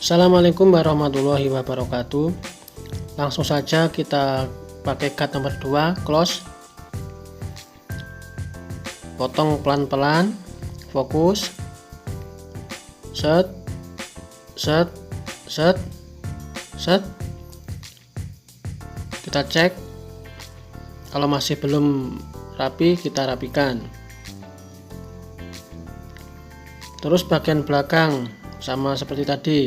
Assalamualaikum warahmatullahi wabarakatuh. Langsung saja kita pakai cut nomor 2 close. Potong pelan-pelan, fokus. Set, set, set, set. Kita cek. Kalau masih belum rapi, kita rapikan. Terus bagian belakang sama seperti tadi.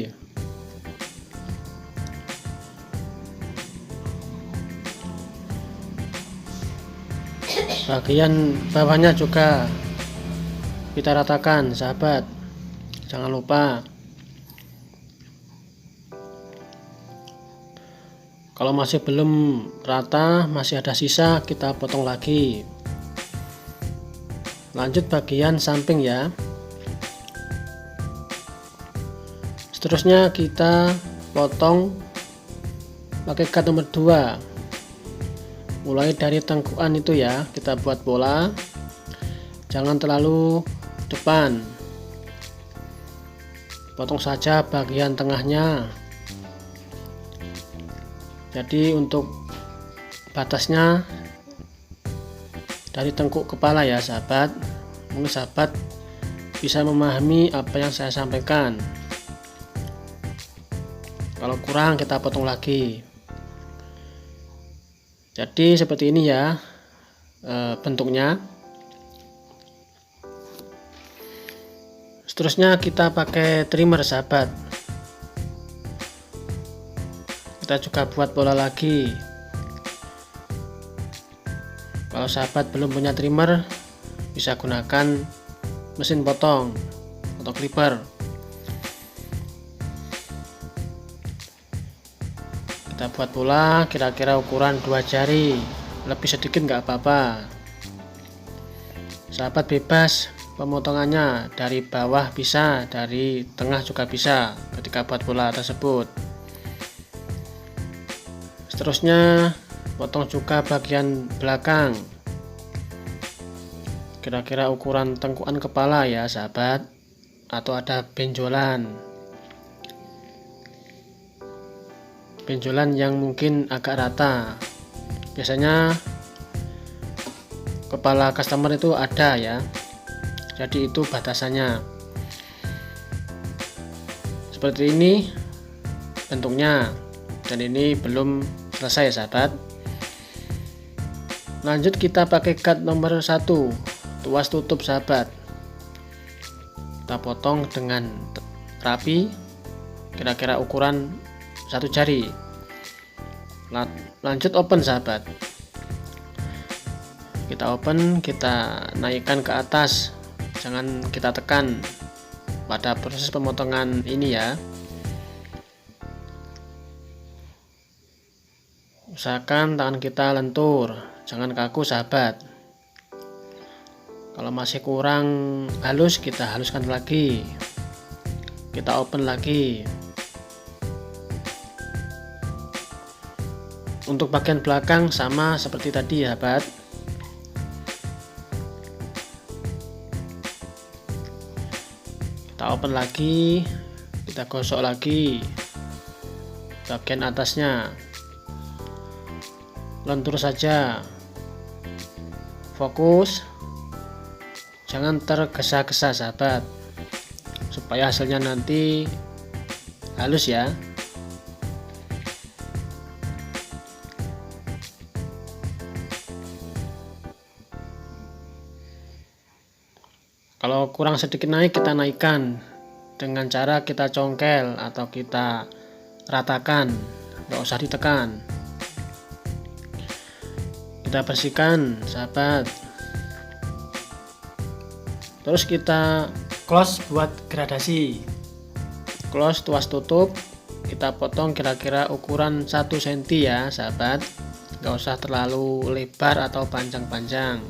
Bagian bawahnya juga kita ratakan, sahabat. Jangan lupa. Kalau masih belum rata, masih ada sisa, kita potong lagi. Lanjut bagian samping ya. Seterusnya kita potong pakai cut nomor 2. Mulai dari tengkukan itu ya, kita buat bola. Jangan terlalu depan. Potong saja bagian tengahnya. Jadi untuk batasnya dari tengkuk kepala ya sahabat. Mungkin sahabat bisa memahami apa yang saya sampaikan. Kalau kurang kita potong lagi. Jadi seperti ini ya bentuknya. Seterusnya kita pakai trimmer sahabat. Kita juga buat bola lagi. Kalau sahabat belum punya trimmer, bisa gunakan mesin potong atau clipper. Kita buat bola kira-kira ukuran 2 jari, lebih sedikit nggak apa-apa. Sahabat bebas pemotongannya, dari bawah bisa, dari tengah juga bisa ketika buat bola tersebut. Seterusnya potong juga bagian belakang, kira-kira ukuran tengkukan kepala ya sahabat, atau ada benjolan yang mungkin agak rata. Biasanya kepala customer itu ada ya, jadi itu batasannya. Seperti ini bentuknya, dan ini belum selesai ya sahabat. Lanjut kita pakai cut nomor 1, tuas tutup sahabat. Kita potong dengan rapi, kira-kira ukuran 1 jari. Lanjut open sahabat. Kita open, kita naikkan ke atas, jangan kita tekan pada proses pemotongan ini ya. Usahakan tangan kita lentur, jangan kaku sahabat. Kalau masih kurang halus, kita haluskan lagi. Kita open lagi. Untuk bagian belakang sama seperti tadi ya sahabat. Kita open lagi, kita gosok lagi bagian atasnya. Lentur saja, fokus, jangan tergesa-gesa sahabat, supaya hasilnya nanti halus ya. Kalau kurang sedikit naik, kita naikkan dengan cara kita congkel atau kita ratakan, nggak usah ditekan. Kita bersihkan sahabat. Terus kita close buat gradasi. Close tuas tutup, kita potong kira-kira ukuran 1 cm ya sahabat, nggak usah terlalu lebar atau panjang-panjang.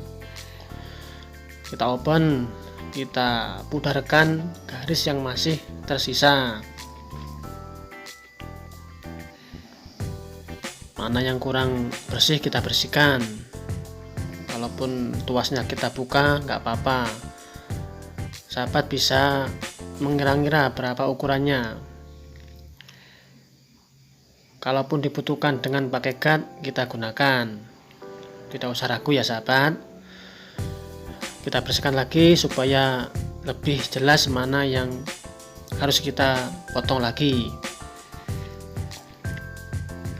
Kita open, kita pudarkan garis yang masih tersisa. Mana yang kurang bersih kita bersihkan. Walaupun tuasnya kita buka nggak apa-apa, sahabat bisa mengira-ngira berapa ukurannya. Kalaupun dibutuhkan dengan pakai gat, kita gunakan. Tidak usah ragu ya sahabat. Kita bersihkan lagi supaya lebih jelas mana yang harus kita potong lagi.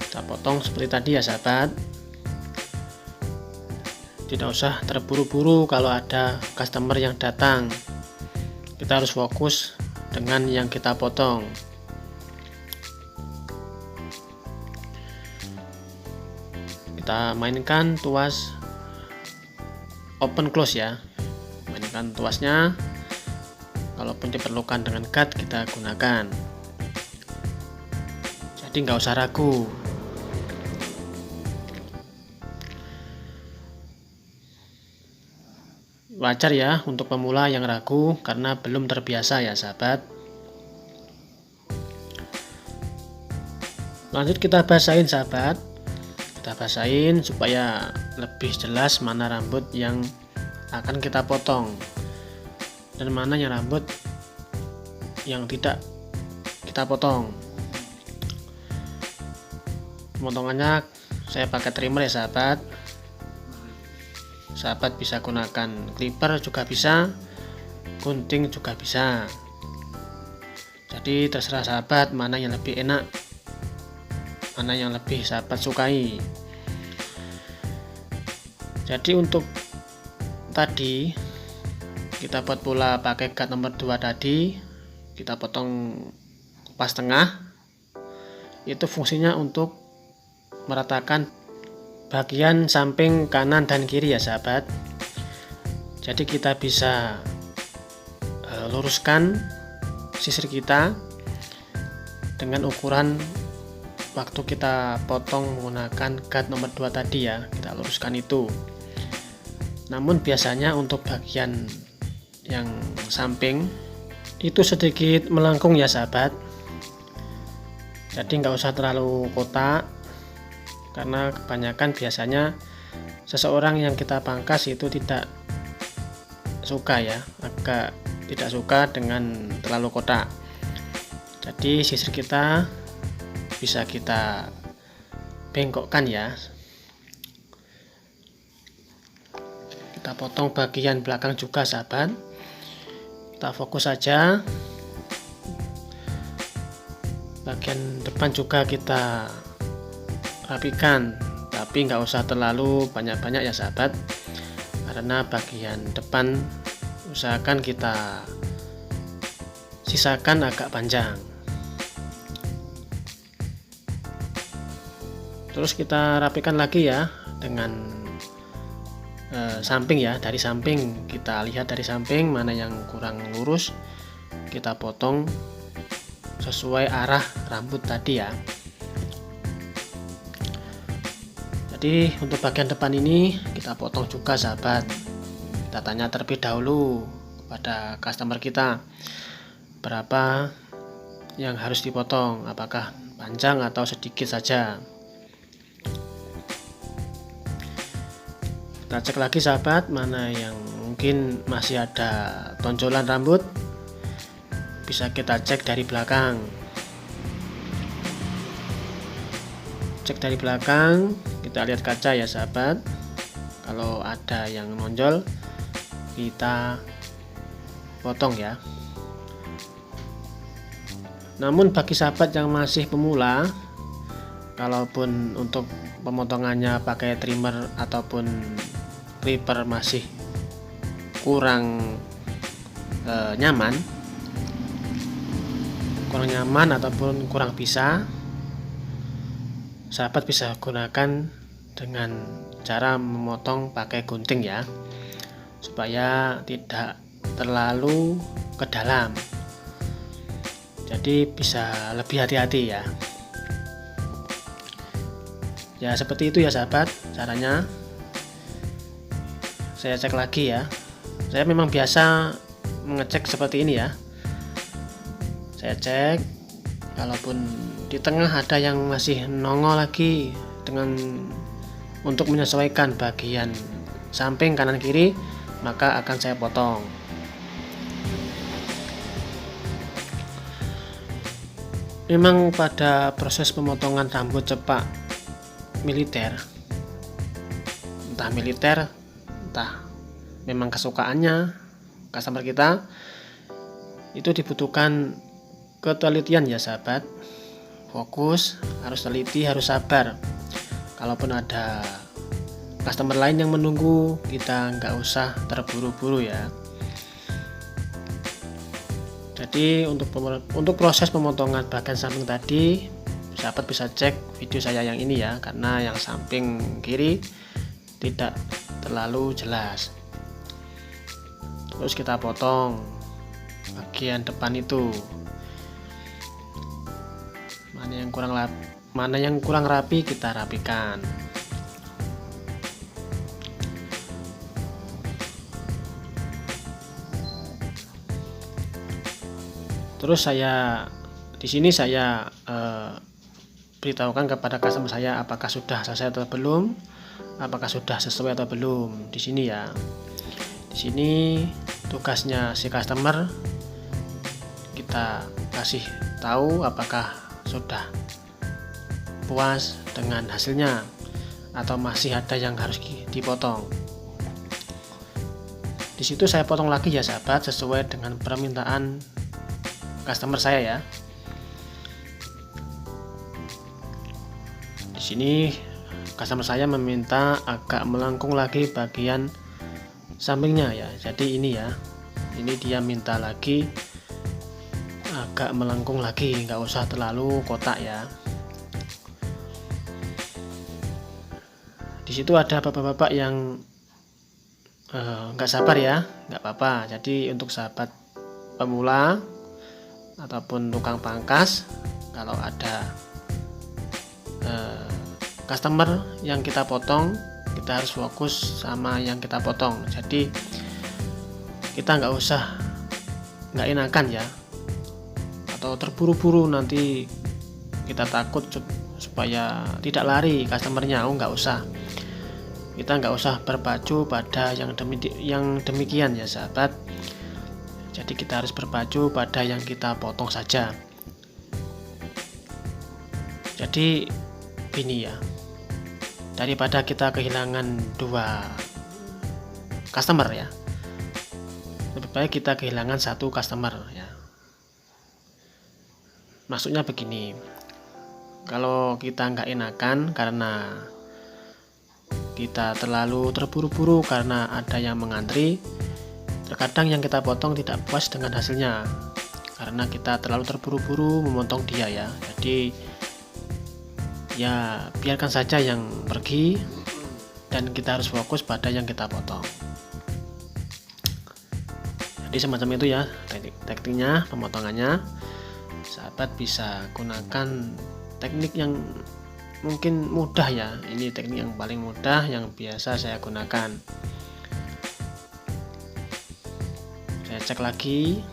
Kita potong seperti tadi ya sahabat. Tidak usah terburu-buru kalau ada customer yang datang. Kita harus fokus dengan yang kita potong. Kita mainkan tuas open close ya. Mainkan tuasnya. Kalaupun diperlukan dengan cut, kita gunakan. Jadi nggak usah ragu. Wajar ya untuk pemula yang ragu karena belum terbiasa ya sahabat. Lanjut kita basahin sahabat. Kita basahin supaya lebih jelas mana rambut yang akan kita potong dan mana yang rambut yang tidak kita potong. Pemotongannya saya pakai trimmer ya sahabat. Sahabat bisa gunakan clipper juga bisa, gunting juga bisa. Jadi terserah sahabat mana yang lebih enak, mana yang lebih sahabat sukai. Jadi untuk tadi kita buat pola pakai cut nomor 2 tadi, kita potong pas tengah. Itu fungsinya untuk meratakan bagian samping kanan dan kiri ya sahabat. Jadi kita bisa luruskan sisir kita dengan ukuran waktu kita potong menggunakan cut nomor 2 tadi ya, kita luruskan itu. Namun biasanya untuk bagian yang samping itu sedikit melengkung ya sahabat. Jadi nggak usah terlalu kotak, karena kebanyakan biasanya seseorang yang kita pangkas itu tidak suka ya, agak tidak suka dengan terlalu kotak. Jadi sisir kita bisa kita bengkokkan ya. Kita potong bagian belakang juga sahabat. Kita fokus saja. Bagian depan juga kita rapikan, tapi nggak usah terlalu banyak-banyak ya sahabat, karena bagian depan usahakan kita sisakan agak panjang. Terus kita rapikan lagi ya dengan samping ya, dari samping kita lihat dari samping mana yang kurang lurus, kita potong sesuai arah rambut tadi ya. Jadi untuk bagian depan ini kita potong juga sahabat. Kita tanya terlebih dahulu pada customer kita berapa yang harus dipotong, apakah panjang atau sedikit saja. Kita cek lagi sahabat mana yang mungkin masih ada tonjolan rambut, bisa kita cek dari belakang. Cek dari belakang, kita lihat kaca ya sahabat. Kalau ada yang nonjol kita potong ya. Namun bagi sahabat yang masih pemula, kalaupun untuk pemotongannya pakai trimmer ataupun clipper masih kurang nyaman ataupun kurang bisa, sahabat bisa gunakan dengan cara memotong pakai gunting ya, supaya tidak terlalu ke dalam. Jadi bisa lebih hati-hati ya. Ya seperti itu ya sahabat caranya. Saya cek lagi ya. Saya memang biasa mengecek seperti ini ya. Saya cek, kalaupun di tengah ada yang masih nongol lagi dengan untuk menyesuaikan bagian samping kanan kiri, maka akan saya potong. Memang pada proses pemotongan rambut cepak militer, entah memang kesukaannya customer kita, itu dibutuhkan ketelitian ya sahabat. Fokus, harus teliti, harus sabar. Kalaupun ada customer lain yang menunggu, kita nggak usah terburu-buru ya. Jadi untuk proses pemotongan bagian samping tadi, sahabat bisa cek video saya yang ini ya, karena yang samping kiri tidak terlalu jelas. Terus kita potong bagian depan itu, mana yang kurang rapi kita rapikan. Terus di sini saya beritahukan kepada customer saya apakah sudah selesai atau belum, apakah sudah sesuai atau belum. Di sini ya. Di sini tugasnya si customer, kita kasih tahu apakah sudah puas dengan hasilnya atau masih ada yang harus dipotong. Di situ saya potong lagi ya sahabat, sesuai dengan permintaan customer saya ya. Di sini customer saya meminta agak melengkung lagi bagian sampingnya ya. Jadi ini ya, ini dia minta lagi agak melengkung lagi, nggak usah terlalu kotak ya. Di situ ada bapak-bapak yang nggak sabar ya, nggak apa-apa. Jadi untuk sahabat pemula ataupun tukang pangkas, kalau ada customer yang kita potong, kita harus fokus sama yang kita potong. Jadi kita nggak enakan ya, atau terburu-buru nanti kita takut supaya tidak lari customernya. Nggak usah, kita nggak usah berpacu pada yang demikian ya sahabat. Jadi kita harus berpacu pada yang kita potong saja. Jadi gini ya, daripada kita kehilangan 2 customer ya, lebih baik kita kehilangan 1 customer ya. Maksudnya begini, kalau kita nggak enakan karena kita terlalu terburu-buru karena ada yang mengantri, terkadang yang kita potong tidak puas dengan hasilnya karena kita terlalu terburu-buru memotong dia ya. Jadi ya biarkan saja yang pergi dan kita harus fokus pada yang kita potong. Jadi semacam itu ya tekniknya pemotongannya. Sahabat bisa gunakan teknik yang mungkin mudah ya. Ini teknik yang paling mudah yang biasa saya gunakan. Saya cek lagi.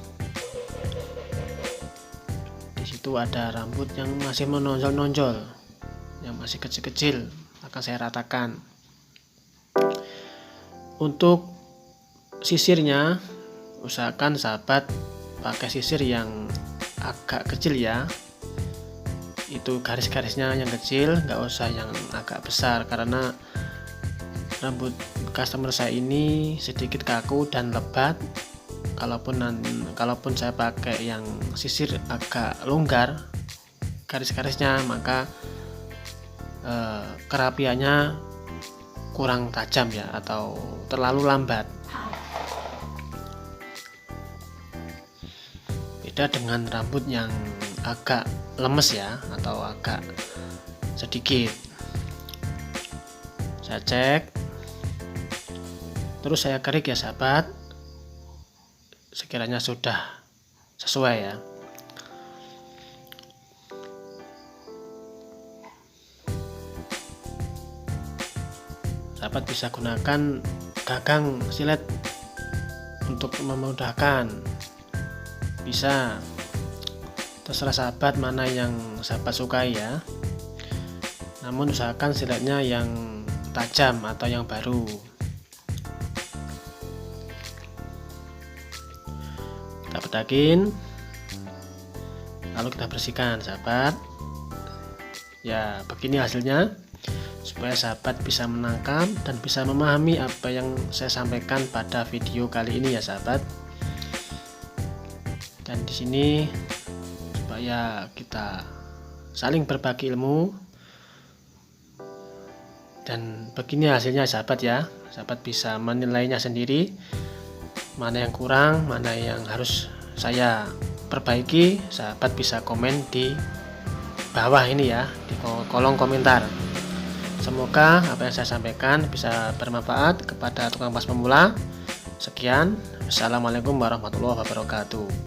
Di situ ada rambut yang masih menonjol-nonjol, yang masih kecil-kecil, akan saya ratakan. Untuk sisirnya, usahakan sahabat pakai sisir yang agak kecil ya. Itu garis-garisnya yang kecil, nggak usah yang agak besar, karena rambut customer saya ini sedikit kaku dan lebat. Kalaupun saya pakai yang sisir agak longgar garis-garisnya, maka kerapiannya kurang tajam ya, atau terlalu lambat. Beda dengan rambut yang agak lemes ya, atau agak sedikit. Saya cek, terus saya kerik ya sahabat, sekiranya sudah sesuai ya. Sahabat bisa gunakan gagang silet untuk memudahkan, bisa, terserah sahabat mana yang sahabat sukai ya. Namun usahakan siletnya yang tajam atau yang baru. Kita bedakin. lalu kita bersihkan sahabat. Ya begini hasilnya, supaya sahabat bisa menangkap dan bisa memahami apa yang saya sampaikan pada video kali ini ya sahabat. Dan di sini supaya kita saling berbagi ilmu, dan begini hasilnya sahabat ya. Sahabat bisa menilainya sendiri, mana yang kurang, mana yang harus saya perbaiki. Sahabat bisa komen di bawah ini ya, di kolom komentar. Semoga apa yang saya sampaikan bisa bermanfaat kepada tukang pas pemula. Sekian, Assalamualaikum warahmatullahi wabarakatuh.